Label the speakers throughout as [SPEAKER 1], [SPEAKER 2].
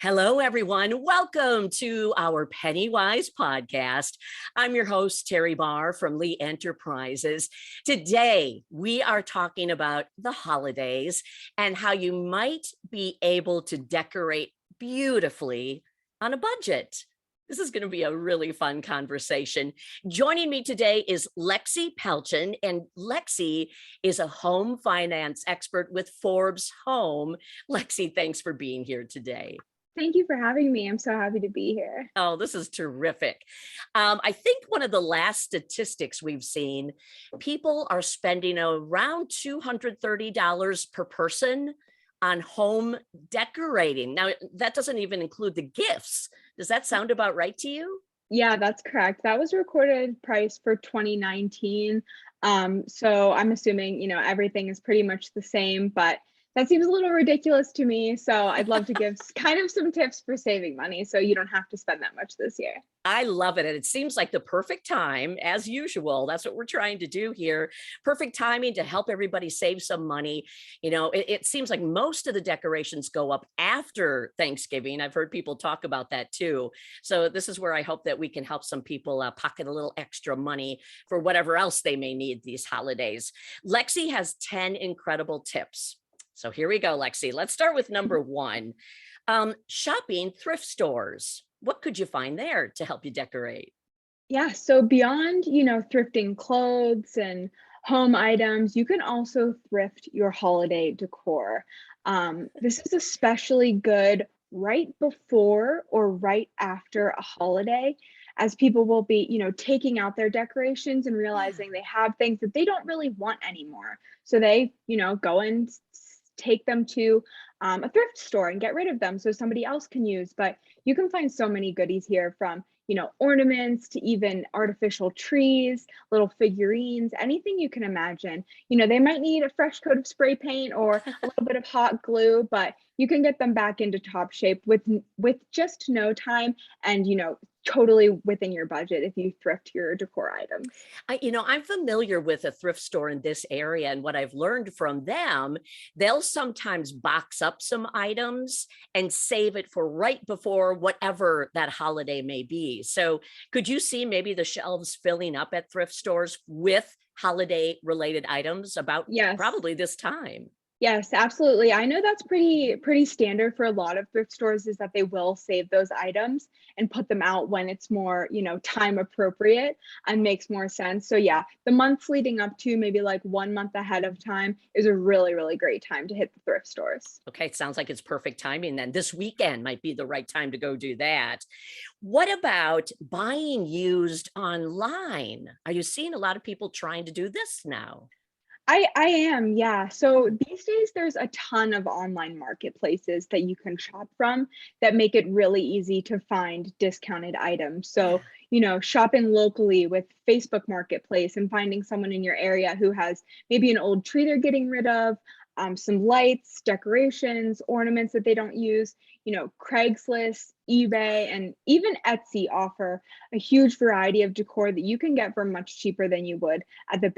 [SPEAKER 1] Hello, everyone. Welcome to our PennyWise podcast. I'm your host, Teri Barr from Lee Enterprises. Today, we are talking about the holidays and how you might be able to decorate beautifully on a budget. This is going to be a really fun conversation. Joining me today is Lexi Pelchen, and Lexi is a home finance expert with Forbes Home. Lexi, thanks for being here today.
[SPEAKER 2] Thank you for having me. I'm so happy to be here.
[SPEAKER 1] Oh, this is terrific. I think one of the last statistics we've seen, people are spending around $230 per person on home decorating. Now, that doesn't even include the gifts. Does that sound about right to you?
[SPEAKER 2] Yeah, that's correct. That was recorded price for 2019. So I'm assuming, everything is pretty much the same, but that seems a little ridiculous to me. So I'd love to give kind of some tips for saving money so you don't have to spend that much this year.
[SPEAKER 1] I love it. And it seems like the perfect time, as usual. That's what we're trying to do here. Perfect timing to help everybody save some money. It seems like most of the decorations go up after Thanksgiving. I've heard people talk about that too. So this is where I hope that we can help some people pocket a little extra money for whatever else they may need these holidays. Lexi has 10 incredible tips. So here we go, Lexi. Let's start with number one, shopping thrift stores. What could you find there to help you decorate?
[SPEAKER 2] Yeah, so beyond, thrifting clothes and home items, you can also thrift your holiday decor. This is especially good right before or right after a holiday, as people will be, taking out their decorations and realizing they have things that they don't really want anymore. So they, go and take them to a thrift store and get rid of them so somebody else can use. But you can find so many goodies here, from ornaments to even artificial trees, little figurines, anything you can imagine. They might need a fresh coat of spray paint or a little bit of hot glue, but you can get them back into top shape with just no time and totally within your budget if you thrift your decor items.
[SPEAKER 1] I'm familiar with a thrift store in this area, and what I've learned from them, they'll sometimes box up some items and save it for right before whatever that holiday may be. So could you see maybe the shelves filling up at thrift stores with holiday related items about
[SPEAKER 2] Yes.
[SPEAKER 1] probably this time?
[SPEAKER 2] Yes, absolutely. I know that's pretty standard for a lot of thrift stores, is that they will save those items and put them out when it's more, time appropriate and makes more sense. So yeah, the months leading up to, maybe like 1 month ahead of time, is a really, really great time to hit the thrift stores.
[SPEAKER 1] Okay, it sounds like it's perfect timing then. This weekend might be the right time to go do that. What about buying used online? Are you seeing a lot of people trying to do this now?
[SPEAKER 2] I am, yeah. So these days there's a ton of online marketplaces that you can shop from that make it really easy to find discounted items.
[SPEAKER 1] Yeah.
[SPEAKER 2] So, shopping locally with Facebook Marketplace and finding someone in your area who has maybe an old tree they're getting rid of, some lights, decorations, ornaments that they don't use. Craigslist, eBay, and even Etsy offer a huge variety of decor that you can get for much cheaper than you would at the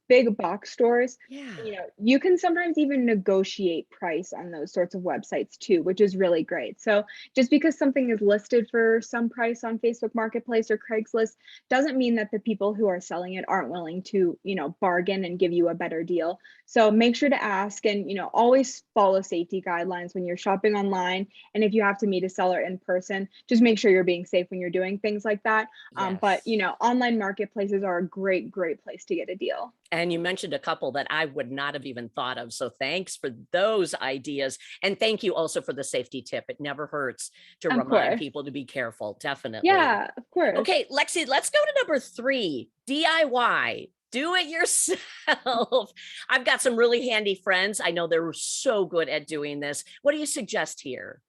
[SPEAKER 2] big box stores.
[SPEAKER 1] Yeah.
[SPEAKER 2] You can sometimes even negotiate price on those sorts of websites too, which is really great. So just because something is listed for some price on Facebook Marketplace or Craigslist doesn't mean that the people who are selling it aren't willing to, bargain and give you a better deal. So make sure to ask, and, always follow safety guidelines when you're shopping online. And if you have to meet a seller in person, just make sure you're being safe when you're doing things like that. But
[SPEAKER 1] Yes.
[SPEAKER 2] online marketplaces are a great place to get a deal.
[SPEAKER 1] And you mentioned a couple that I would not have even thought of. So thanks for those ideas. And thank you also for the safety tip. It never hurts to
[SPEAKER 2] Of
[SPEAKER 1] remind
[SPEAKER 2] course.
[SPEAKER 1] people to be careful. Definitely.
[SPEAKER 2] Yeah, of course.
[SPEAKER 1] Okay, Lexi, let's go to number three, DIY. Do it yourself. I've got some really handy friends. I know they're so good at doing this. What do you suggest here?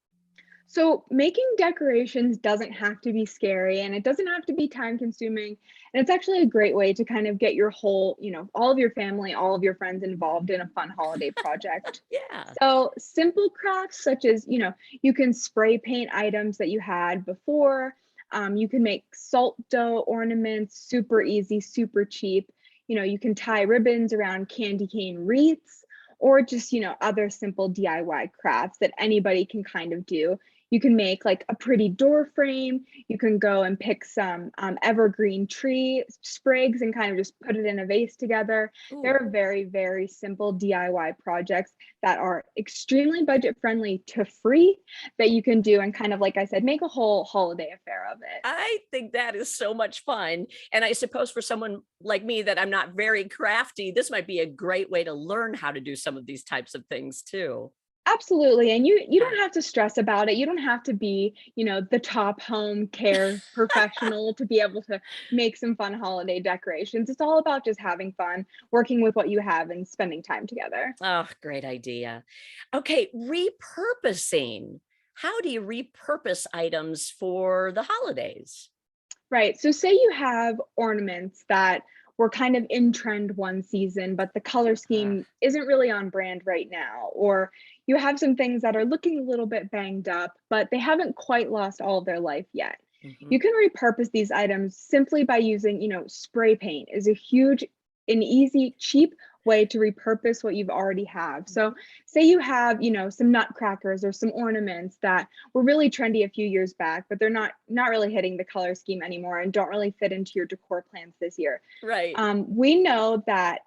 [SPEAKER 2] So making decorations doesn't have to be scary, and it doesn't have to be time consuming. And it's actually a great way to kind of get your whole, all of your family, all of your friends involved in a fun holiday project.
[SPEAKER 1] Yeah.
[SPEAKER 2] So simple crafts such as, you can spray paint items that you had before. You can make salt dough ornaments, super easy, super cheap. You can tie ribbons around candy cane wreaths, or just, other simple DIY crafts that anybody can kind of do. You can make like a pretty door frame. You can go and pick some evergreen tree sprigs and kind of just put it in a vase together. There
[SPEAKER 1] Ooh.
[SPEAKER 2] are very, very simple DIY projects that are extremely budget friendly to free that you can do and kind of, like I said, make a whole holiday affair of it.
[SPEAKER 1] I think that is so much fun. And I suppose for someone like me that I'm not very crafty, this might be a great way to learn how to do some of these types of things too.
[SPEAKER 2] Absolutely, and you
[SPEAKER 1] Yeah.
[SPEAKER 2] don't have to stress about it. You don't have to be, the top home care professional to be able to make some fun holiday decorations. It's all about just having fun, working with what you have and spending time together.
[SPEAKER 1] Oh, great idea. Okay, repurposing. How do you repurpose items for the holidays?
[SPEAKER 2] Right. So say you have ornaments that were kind of in trend one season, but the color
[SPEAKER 1] Uh,
[SPEAKER 2] scheme isn't really on brand right now. Or you have some things that are looking a little bit banged up, but they haven't quite lost all of their life yet.
[SPEAKER 1] mhm.
[SPEAKER 2] You can repurpose these items simply by using, spray paint is a huge an easy, cheap way to repurpose what you've already have. So say you have, some nutcrackers or some ornaments that were really trendy a few years back, but they're not really hitting the color scheme anymore and don't really fit into your decor plans this year.
[SPEAKER 1] Right.
[SPEAKER 2] We know that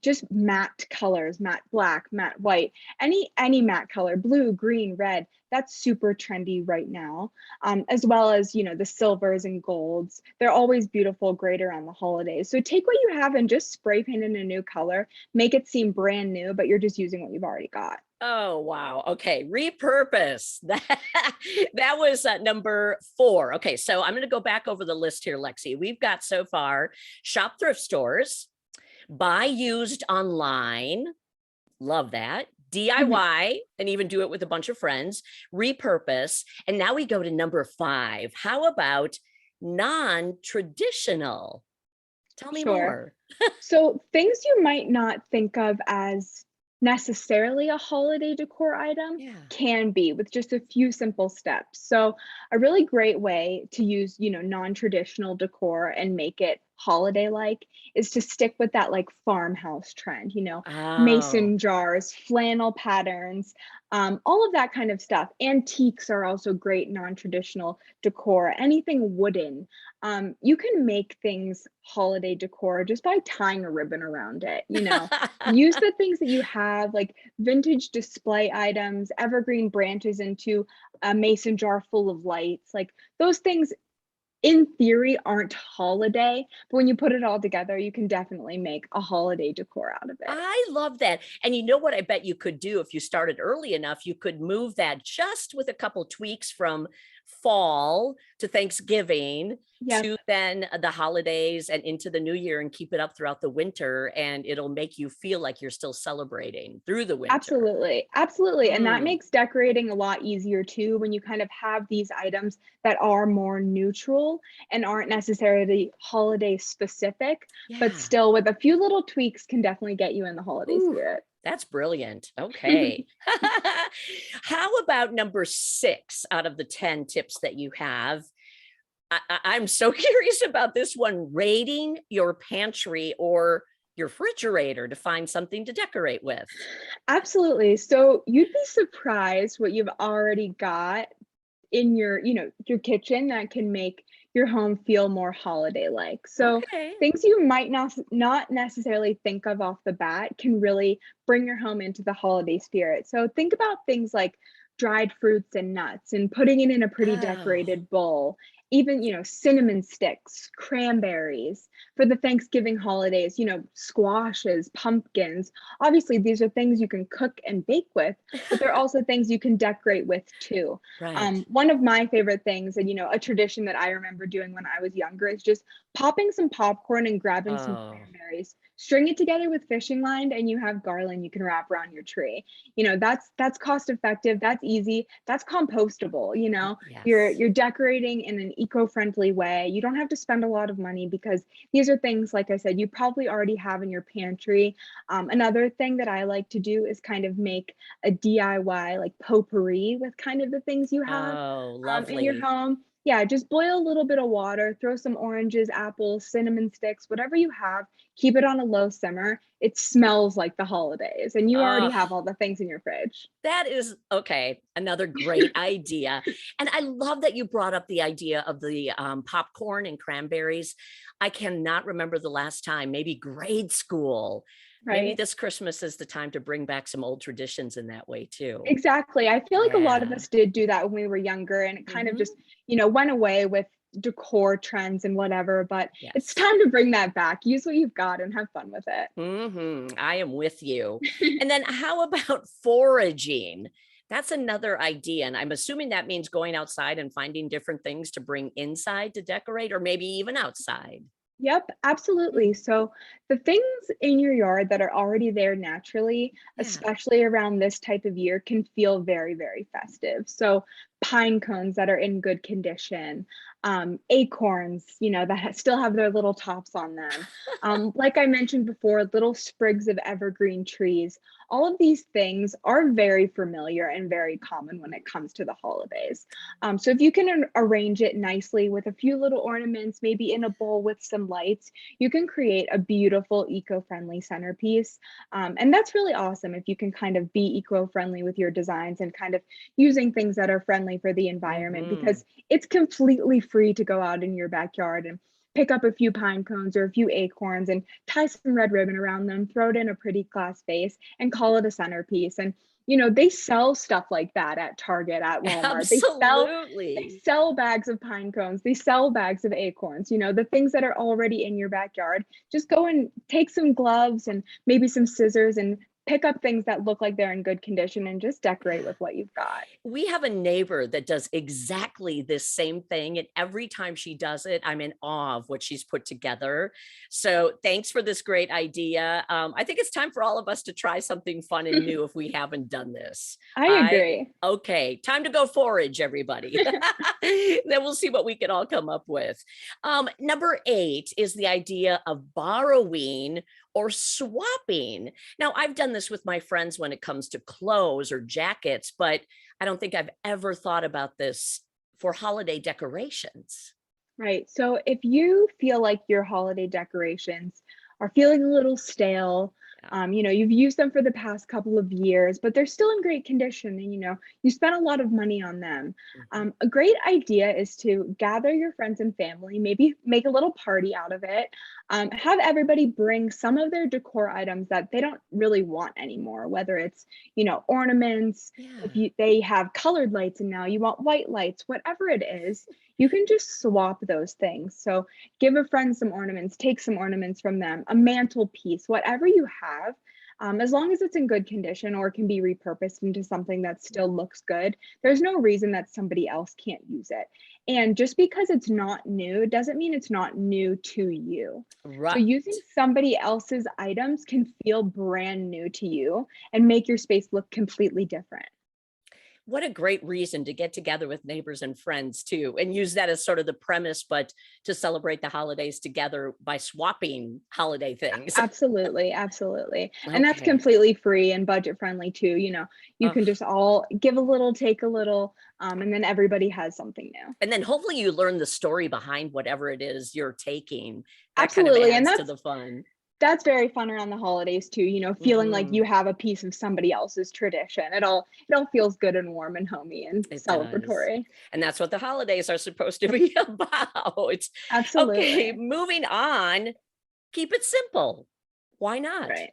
[SPEAKER 2] just matte colors, matte black, matte white, any matte color, blue, green, red, that's super trendy right now. As well as the silvers and golds. They're always beautiful, great around the holidays. So take what you have and just spray paint in a new color, make it seem brand new, but you're just using what you've already got.
[SPEAKER 1] Oh, wow. Okay, repurpose. That was number 4. Okay, so I'm going to go back over the list here, Lexi. We've got so far shop thrift stores, buy used online. Love that.
[SPEAKER 2] Mhm.
[SPEAKER 1] DIY and even do it with a bunch of friends, repurpose. And now we go to number 5. How about non-traditional? Tell me
[SPEAKER 2] Sure.
[SPEAKER 1] more.
[SPEAKER 2] So things you might not think of as necessarily a holiday decor item
[SPEAKER 1] Yeah.
[SPEAKER 2] can be with just a few simple steps. So a really great way to use, non-traditional decor and make it holiday like is to stick with that like farmhouse trend,
[SPEAKER 1] Oh,
[SPEAKER 2] mason jars, flannel patterns, all of that kind of stuff. Antiques are also great non-traditional decor, anything wooden. You can make things holiday decor just by tying a ribbon around it. Use the things that you have, like vintage display items, evergreen branches into a mason jar full of lights. Like those things, in theory, aren't holiday, but when you put it all together, you can definitely make a holiday decor out of it.
[SPEAKER 1] I love that. And you know what I bet you could do if you started early enough, you could move that just with a couple tweaks from fall to Thanksgiving
[SPEAKER 2] Yep.
[SPEAKER 1] to then the holidays and into the new year and keep it up throughout the winter. And it'll make you feel like you're still celebrating through the winter.
[SPEAKER 2] Absolutely, absolutely, and that
[SPEAKER 1] Mm,
[SPEAKER 2] makes decorating a lot easier too when you kind of have these items that are more neutral and aren't necessarily holiday specific, but
[SPEAKER 1] yeah.
[SPEAKER 2] still with a few little tweaks can definitely get you in the holiday
[SPEAKER 1] Ooh,
[SPEAKER 2] spirit.
[SPEAKER 1] that's brilliant. Okay. How about number 6 out of the 10 tips that you have? I'm so curious about this one, raiding your pantry or your refrigerator to find something to decorate with.
[SPEAKER 2] Absolutely, so you'd be surprised what you've already got in your kitchen that can make your home feel more holiday like. So
[SPEAKER 1] Okay.
[SPEAKER 2] things you might not necessarily think of off the bat can really bring your home into the holiday spirit. So think about things like dried fruits and nuts and putting it in a pretty
[SPEAKER 1] Oh,
[SPEAKER 2] decorated bowl. Even, cinnamon sticks, cranberries for the Thanksgiving holidays, squashes, pumpkins. Obviously, these are things you can cook and bake with, but they're also things you can decorate with too.
[SPEAKER 1] right.
[SPEAKER 2] One of my favorite things, and a tradition that I remember doing when I was younger, is just popping some popcorn and grabbing some
[SPEAKER 1] Oh,
[SPEAKER 2] cranberries, string it together with fishing line, and you have garland you can wrap around your tree. That's cost effective. That's easy. That's compostable. You're
[SPEAKER 1] yes.
[SPEAKER 2] decorating in an eco-friendly way. You don't have to spend a lot of money because these are things, like I said, you probably already have in your pantry. Another thing that I like to do is kind of make a DIY like potpourri with kind of the things you have
[SPEAKER 1] Oh,
[SPEAKER 2] in your
[SPEAKER 1] lovely.
[SPEAKER 2] home. Yeah, just boil a little bit of water, throw some oranges, apples, cinnamon sticks, whatever you have, keep it on a low simmer. It smells like the holidays, and you already
[SPEAKER 1] Oh,
[SPEAKER 2] have all the things in your fridge.
[SPEAKER 1] that is okay. Another great idea. And I love that you brought up the idea of the popcorn and cranberries. I cannot remember the last time, maybe grade school. Maybe
[SPEAKER 2] Right?
[SPEAKER 1] this Christmas is the time to bring back some old traditions in that way too.
[SPEAKER 2] Exactly. I feel like a lot of
[SPEAKER 1] Yeah.
[SPEAKER 2] us did do that when we were younger, and it kind of
[SPEAKER 1] Hmm.
[SPEAKER 2] just, went away with decor trends and whatever, but it's
[SPEAKER 1] Yes.
[SPEAKER 2] time to bring that back. Use what you've got and have fun with
[SPEAKER 1] I am with you.
[SPEAKER 2] it.
[SPEAKER 1] And then how about foraging? That's another idea. And I'm assuming that means going outside and finding different things to bring inside to decorate or maybe even outside.
[SPEAKER 2] Yep, absolutely.
[SPEAKER 1] Mm,
[SPEAKER 2] So the things in your yard that are already there naturally,
[SPEAKER 1] yeah.
[SPEAKER 2] especially around this type of year, can feel very, very festive. So pine cones that are in good condition, acorns, that still have their little tops on them. Like I mentioned before, little sprigs of evergreen trees. All of these things are very familiar and very common when it comes to the holidays. So if you can arrange it nicely with a few little ornaments, maybe in a bowl with some lights, you can create a beautiful eco-friendly centerpiece. And that's really awesome if you can kind of be eco-friendly with your designs and kind of using things that are friendly for the environment,
[SPEAKER 1] Hmm.
[SPEAKER 2] because it's completely free to go out in your backyard and pick up a few pine cones or a few acorns and tie some red ribbon around them, throw it in a pretty glass vase, and call it a centerpiece. And they sell stuff like that at Target, at Walmart. They
[SPEAKER 1] Absolutely.
[SPEAKER 2] sell bags of pine cones, they sell bags of acorns, the things that are already in your backyard. Just go and take some gloves and maybe some scissors and pick up things that look like they're in good condition and just decorate
[SPEAKER 1] Yeah.
[SPEAKER 2] with what you've got.
[SPEAKER 1] We have a neighbor that does exactly this same thing. And every time she does it, I'm in awe of what she's put together. So thanks for this great idea. I think it's time for all of us to try something fun and new if we haven't done this.
[SPEAKER 2] I
[SPEAKER 1] I
[SPEAKER 2] agree.
[SPEAKER 1] Okay, time to go forage, everybody. Then we'll see what we can all come up with. Number 8 is the idea of borrowing or swapping. Now, I've done this with my friends when it comes to clothes or jackets, but I don't think I've ever thought about this for holiday decorations.
[SPEAKER 2] Right. So if you feel like your holiday decorations are feeling a little stale,
[SPEAKER 1] Yeah.
[SPEAKER 2] you've used them for the past couple of years, but they're still in great condition, and you spent a lot of money on them.
[SPEAKER 1] Mhm.
[SPEAKER 2] A great idea is to gather your friends and family, maybe make a little party out of it. Have everybody bring some of their decor items that they don't really want anymore, whether it's ornaments, if
[SPEAKER 1] Yeah.
[SPEAKER 2] they have colored lights and now you want white lights, whatever it is, you can just swap those things. So give a friend some ornaments, take some ornaments from them, a mantelpiece, whatever you have, as long as it's in good condition or can be repurposed into something that still looks good, there's no reason that somebody else can't use it. And just because it's not new doesn't mean it's not new to you. So
[SPEAKER 1] Right.
[SPEAKER 2] using somebody else's items can feel brand new to you and make your space look completely different.
[SPEAKER 1] What a great reason to get together with neighbors and friends too, and use that as sort of the premise, but to celebrate the holidays together by swapping holiday things.
[SPEAKER 2] Absolutely, absolutely. And that's
[SPEAKER 1] Okay.
[SPEAKER 2] completely free and budget friendly too. You
[SPEAKER 1] Ugh.
[SPEAKER 2] can just all give a little, take a little, and then everybody has something new.
[SPEAKER 1] And then hopefully you learn the story behind whatever it is you're taking. That kind of
[SPEAKER 2] Absolutely. And
[SPEAKER 1] adds to
[SPEAKER 2] that's
[SPEAKER 1] the fun.
[SPEAKER 2] that's very fun around the holidays too, feeling like
[SPEAKER 1] Mhm.
[SPEAKER 2] you have a piece of somebody else's tradition. It all feels good and warm and homey and
[SPEAKER 1] It does.
[SPEAKER 2] celebratory.
[SPEAKER 1] And that's what the holidays are supposed to be about. Okay,
[SPEAKER 2] Absolutely.
[SPEAKER 1] moving on. Keep it simple. Why not?
[SPEAKER 2] Right.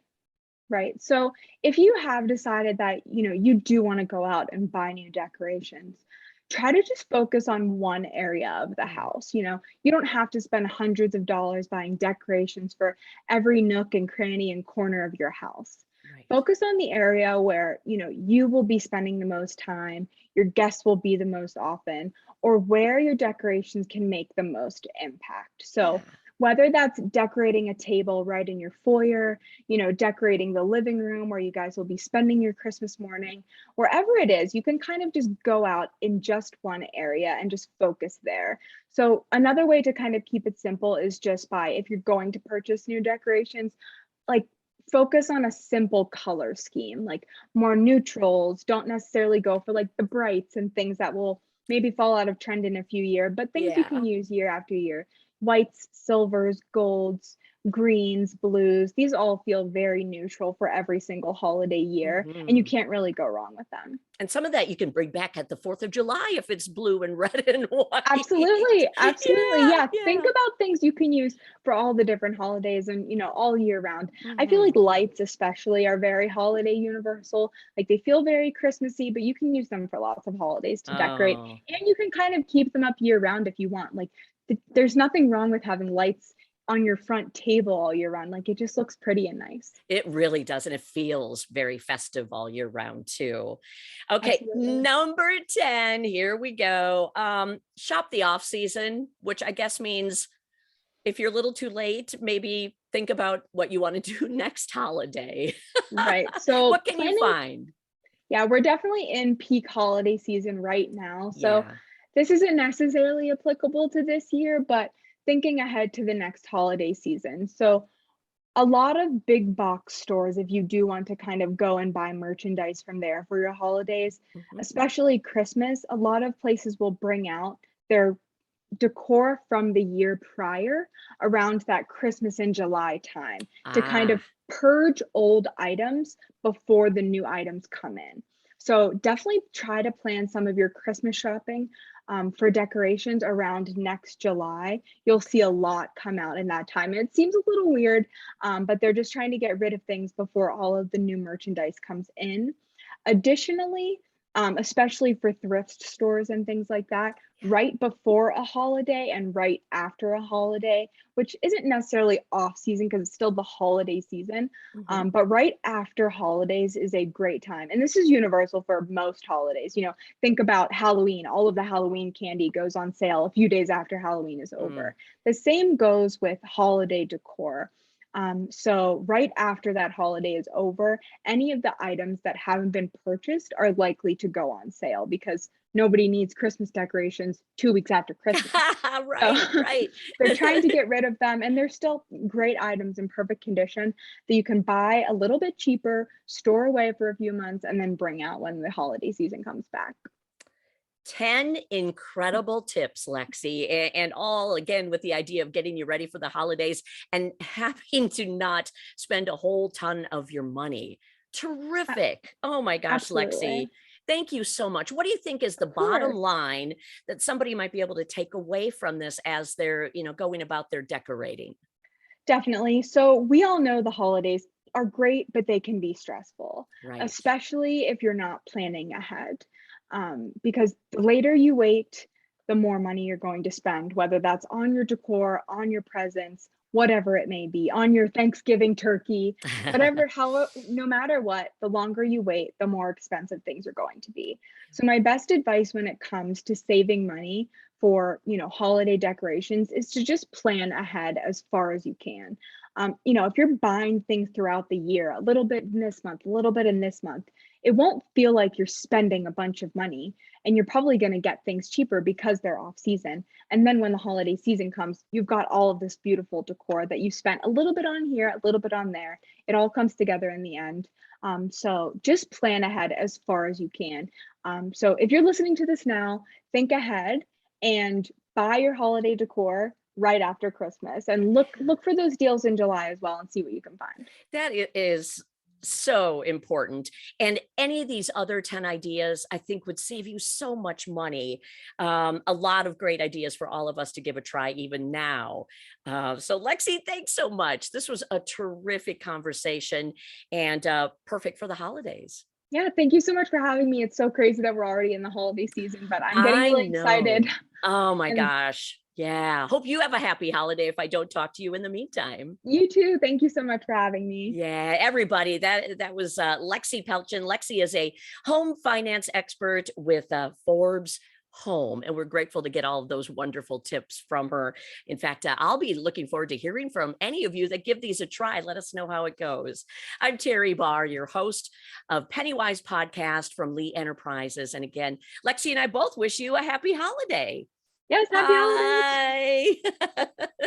[SPEAKER 2] Right. So if you have decided that, you do want to go out and buy new decorations, try to just focus on one area of the
[SPEAKER 1] Mm,
[SPEAKER 2] house. You don't have to spend hundreds of dollars buying decorations for every nook and cranny and corner of your house.
[SPEAKER 1] right.
[SPEAKER 2] Focus on the area where, you will be spending the most time, your guests will be the most often, or where your decorations can make the most impact.
[SPEAKER 1] Yeah.
[SPEAKER 2] So whether that's decorating a table right in your foyer, decorating the living room where you guys will be spending your Christmas morning, wherever it is, you can kind of just go out in just one area and just focus there. So, another way to kind of keep it simple is just by, if you're going to purchase new decorations, like, focus on a simple color scheme, like more neutrals. Don't necessarily go for like the brights and things that will, maybe fall out of trend in a few years, but things you
[SPEAKER 1] Yeah.
[SPEAKER 2] can use year after year. Whites, silvers, golds, greens, blues, these all feel very neutral for every single holiday year, and you
[SPEAKER 1] Mhm.
[SPEAKER 2] can't really go wrong with them.
[SPEAKER 1] And some of that you can bring back at the 4th of July if it's blue and red and white.
[SPEAKER 2] Absolutely, absolutely,
[SPEAKER 1] Yeah,
[SPEAKER 2] yeah, think
[SPEAKER 1] yeah.
[SPEAKER 2] about things you can use for all the different holidays and, all year round. I feel like
[SPEAKER 1] Mhm.
[SPEAKER 2] lights especially are very holiday universal, like, they feel very Christmassy, but you can use them for lots of holidays to decorate,
[SPEAKER 1] Oh,
[SPEAKER 2] and you can kind of keep them up year round if you want, like, there's nothing wrong with having lights on your front table all year round, like, it just looks pretty and nice.
[SPEAKER 1] it really does, and it feels very festive all year round too. Okay,
[SPEAKER 2] Absolutely.
[SPEAKER 1] number 10, here we go. Shop the off season, which I guess means if you're a little too late, maybe think about what you wanna do next holiday.
[SPEAKER 2] Right, so
[SPEAKER 1] What can you
[SPEAKER 2] planning.
[SPEAKER 1] find?
[SPEAKER 2] Yeah, we're definitely in peak holiday season right now. So
[SPEAKER 1] Yeah.
[SPEAKER 2] this isn't necessarily applicable to this year, but thinking ahead to the next holiday season. So a lot of big box stores, if you do want to kind of go and buy merchandise from there for your holidays,
[SPEAKER 1] Mhm.
[SPEAKER 2] especially Christmas, a lot of places will bring out their decor from the year prior around that Christmas and July time to kind
[SPEAKER 1] Ah.
[SPEAKER 2] of purge old items before the new items come in. So definitely try to plan some of your Christmas shopping for decorations around next July. You'll see a lot come out in that time. It seems a little weird, but they're just trying to get rid of things before all of the new merchandise comes in. Additionally, especially for thrift stores and things like that, right before a holiday and right after a holiday, which isn't necessarily off season because it's still the holiday season.
[SPEAKER 1] Mhm.
[SPEAKER 2] But right after holidays is a great time. And this is universal for most holidays. Think about Halloween. All of the Halloween candy goes on sale a few days after Halloween is
[SPEAKER 1] Mm.
[SPEAKER 2] over. The same goes with holiday decor. So right after that holiday is over, any of the items that haven't been purchased are likely to go on sale because nobody needs Christmas decorations 2 weeks after Christmas. So
[SPEAKER 1] Right, right.
[SPEAKER 2] they're trying to get rid of them, and they're still great items in perfect condition that you can buy a little bit cheaper, store away for a few months, and then bring out when the holiday season comes back.
[SPEAKER 1] 10 incredible tips, Lexi, and all again with the idea of getting you ready for the holidays and having to not spend a whole ton of your money.
[SPEAKER 2] A-
[SPEAKER 1] Terrific. Oh my gosh,
[SPEAKER 2] Absolutely.
[SPEAKER 1] Lexi. Thank you so much. What do you think is the
[SPEAKER 2] Of
[SPEAKER 1] bottom
[SPEAKER 2] course.
[SPEAKER 1] line that somebody might be able to take away from this as they're, going about their decorating?
[SPEAKER 2] Definitely. So we all know the holidays are great, but they can be stressful,
[SPEAKER 1] Right.
[SPEAKER 2] especially if you're not planning ahead. Because the later you wait, the more money you're going to spend, whether that's on your decor, on your presents, whatever it may be, on your Thanksgiving turkey, whatever, how, no matter what, the longer you wait, the more expensive things are going to be. So my best advice when it comes to saving money for holiday decorations is to just plan ahead as far as you can. If you're buying things throughout the year, a little bit in this month, a little bit in this month, it won't feel like you're spending a bunch of money, and you're probably going to get things cheaper because they're off season. And then when the holiday season comes, you've got all of this beautiful decor that you spent a little bit on here, a little bit on there. It all comes together in the end. So just plan ahead as far as you can. So if you're listening to this now, think ahead and buy your holiday decor right after Christmas, and look for those deals in July as well and see what you can find.
[SPEAKER 1] That is so important. And any of these other 10 ideas, I think, would save you so much money. A lot of great ideas for all of us to give a try, even now. So, Lexi, thanks so much. This was a terrific conversation and perfect for the holidays.
[SPEAKER 2] Yeah, thank you so much for having me. It's so crazy that we're already in the holiday season, but I'm getting
[SPEAKER 1] I
[SPEAKER 2] really excited.
[SPEAKER 1] know. Oh my
[SPEAKER 2] And
[SPEAKER 1] gosh. Yeah. Hope you have a happy holiday if I don't talk to you in the meantime.
[SPEAKER 2] you too. Thank you so much for having me.
[SPEAKER 1] Yeah, everybody. That was Lexi Pelchen. Lexi is a home finance expert with Forbes Home, and we're grateful to get all of those wonderful tips from her. In fact, I'll be looking forward to hearing from any of you that give these a try. Let us know how it goes. I'm Teri Barr, your host of PennyWise podcast from Lee Enterprises, and again, Lexi and I both wish you a happy holiday.
[SPEAKER 2] Yes, happy holidays.
[SPEAKER 1] Bye.